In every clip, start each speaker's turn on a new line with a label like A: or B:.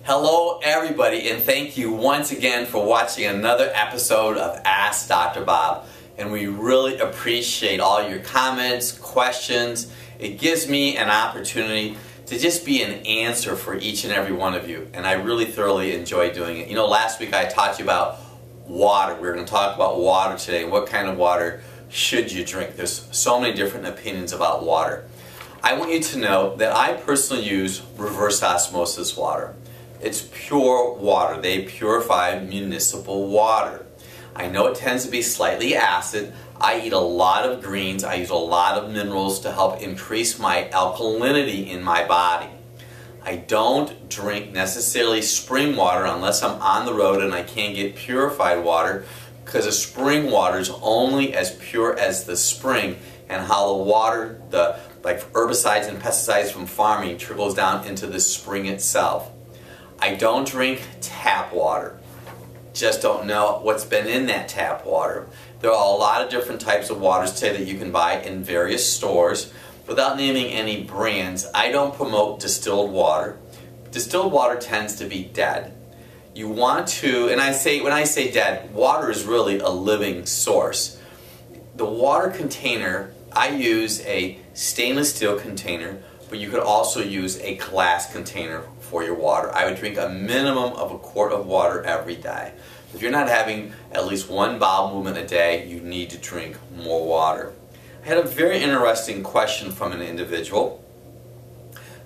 A: Hello everybody, and thank you once again for watching another episode of Ask Dr. Bob. And we really appreciate all your comments, questions. It gives me an opportunity to just be an answer for each and every one of you. And I really thoroughly enjoy doing it. You know, last week I taught you about water. We're going to talk about water today. What kind of water should you drink? There's so many different opinions about water. I want you to know that I personally use reverse osmosis water. It's pure water. They purify municipal water. I know it tends to be slightly acid. I eat a lot of greens. I use a lot of minerals to help increase my alkalinity in my body. I don't drink necessarily spring water unless I'm on the road and I can't get purified water, because the spring water is only as pure as the spring, and how the water, like herbicides and pesticides from farming, trickles down into the spring itself. I don't drink tap water. Just don't know what's been in that tap water. There are a lot of different types of waters today that you can buy in various stores. Without naming any brands, I don't promote distilled water. Distilled water tends to be dead. You want to, and when I say dead, water is really a living source. The water container, I use a stainless steel container, but you could also use a glass container for your water. I would drink a minimum of a quart of water every day. If you're not having at least one bowel movement a day, you need to drink more water. I had a very interesting question from an individual.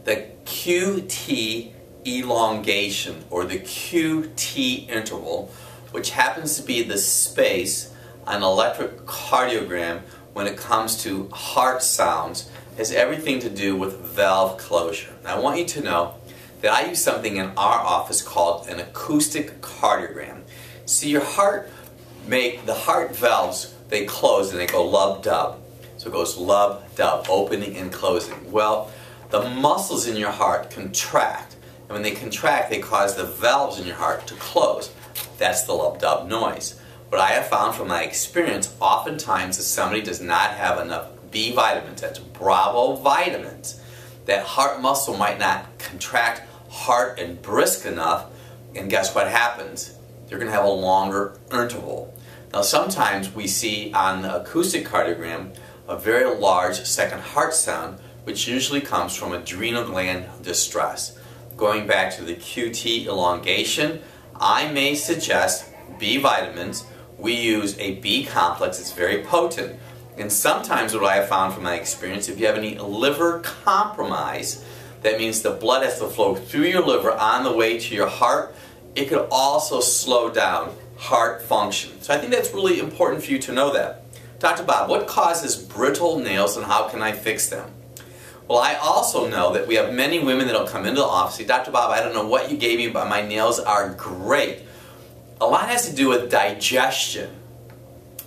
A: The QT elongation, or the QT interval, which happens to be the space on an electrocardiogram when it comes to heart sounds, has everything to do with valve closure. Now, I want you to know that I use something in our office called an acoustic cardiogram. See, your heart, the heart valves, they close and they go lub-dub. So it goes lub-dub, opening and closing. Well, the muscles in your heart contract, and when they contract, they cause the valves in your heart to close. That's the lub-dub noise. What I have found from my experience, oftentimes if somebody does not have enough B vitamins, that's Bravo vitamins, that heart muscle might not contract hard and brisk enough, and guess what happens? You're going to have a longer interval. Now, sometimes we see on the acoustic cardiogram a very large second heart sound, which usually comes from adrenal gland distress. Going back to the QT elongation, I may suggest B vitamins. We use a B complex. It's very potent. And sometimes what I have found from my experience, if you have any liver compromise, that means the blood has to flow through your liver on the way to your heart, it could also slow down heart function. So I think that's really important for you to know that. Dr. Bob, what causes brittle nails and how can I fix them? Well, I also know that we have many women that will come into the office and say, Dr. Bob, I don't know what you gave me, but my nails are great. A lot has to do with digestion.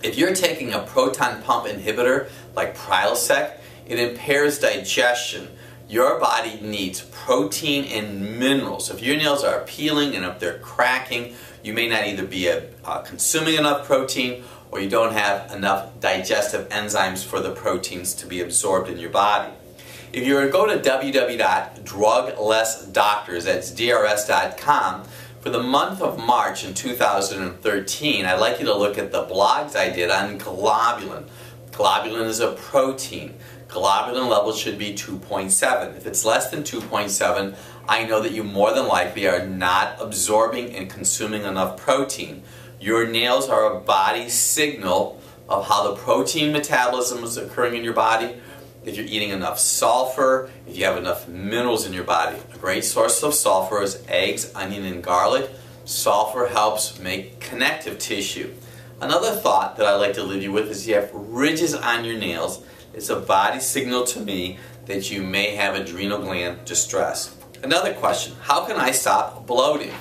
A: If you're taking a proton pump inhibitor like Prilosec, it impairs digestion. Your body needs protein and minerals. If your nails are peeling and if they're cracking, you may not either be consuming enough protein, or you don't have enough digestive enzymes for the proteins to be absorbed in your body. If you were to go to www.druglessdoctors, that's DRS.com, for the month of March in 2013, I'd like you to look at the blogs I did on globulin. Globulin is a protein. Globulin level should be 2.7. If it's less than 2.7, I know that you more than likely are not absorbing and consuming enough protein. Your nails are a body signal of how the protein metabolism is occurring in your body. If you're eating enough sulfur, if you have enough minerals in your body. A great source of sulfur is eggs, onion, and garlic. Sulfur helps make connective tissue. Another thought that I like to leave you with is you have ridges on your nails. It's a body signal to me that you may have adrenal gland distress. Another question, how can I stop bloating?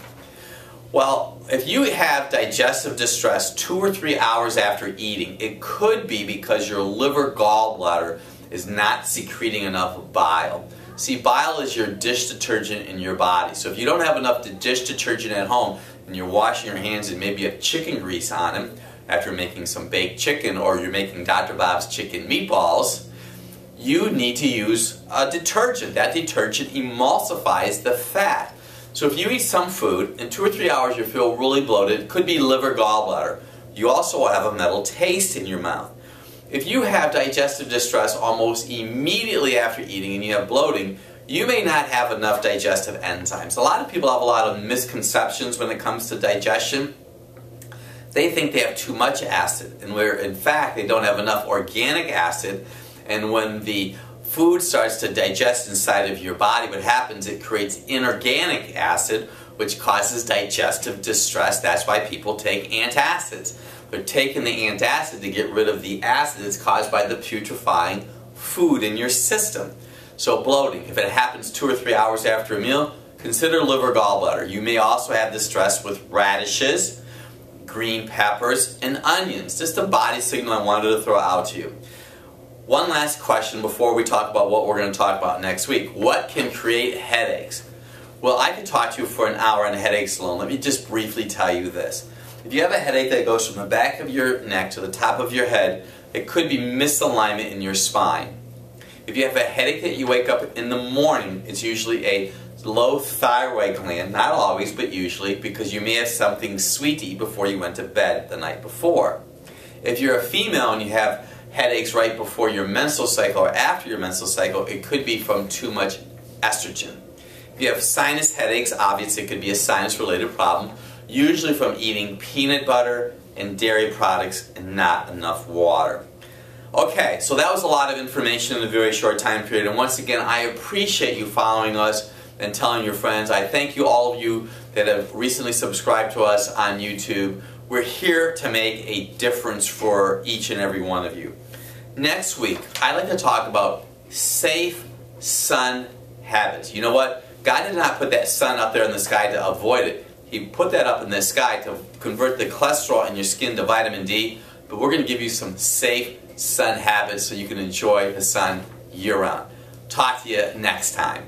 A: Well, if you have digestive distress 2 or 3 hours after eating, it could be because your liver gallbladder is not secreting enough bile. See, bile is your dish detergent in your body. So if you don't have enough dish detergent at home and you're washing your hands and maybe you have chicken grease on them after making some baked chicken, or you're making Dr. Bob's chicken meatballs, you need to use a detergent. That detergent emulsifies the fat. So if you eat some food, in 2 or 3 hours you feel really bloated. It could be liver, gallbladder. You also will have a metal taste in your mouth. If you have digestive distress almost immediately after eating and you have bloating, you may not have enough digestive enzymes. A lot of people have a lot of misconceptions when it comes to digestion. They think they have too much acid, and where in fact they don't have enough organic acid. And when the food starts to digest inside of your body, what happens, it creates inorganic acid, which causes digestive distress. That's why people take antacids. They're taking the antacid to get rid of the acid that's caused by the putrefying food in your system. So bloating, if it happens 2 or 3 hours after a meal, consider liver, gallbladder. You may also have distress with radishes, green peppers, and onions. Just a body signal I wanted to throw out to you. One last question before we talk about what we're going to talk about next week. What can create headaches? Well, I could talk to you for an hour on headaches alone. Let me just briefly tell you this. If you have a headache that goes from the back of your neck to the top of your head, it could be misalignment in your spine. If you have a headache that you wake up in the morning, it's usually a low thyroid gland, not always, but usually, because you may have something sweet to eat before you went to bed the night before. If you're a female and you have headaches right before your menstrual cycle or after your menstrual cycle, it could be from too much estrogen. If you have sinus headaches, obviously it could be a sinus-related problem, usually from eating peanut butter and dairy products and not enough water. Okay, so that was a lot of information in a very short time period, and once again, I appreciate you following us and telling your friends. I thank you, all of you that have recently subscribed to us on YouTube. We're here to make a difference for each and every one of you. Next week, I'd like to talk about safe sun habits. You know what? God did not put that sun up there in the sky to avoid it. He put that up in the sky to convert the cholesterol in your skin to vitamin D, but we're going to give you some safe sun habits so you can enjoy the sun year-round. Talk to you next time.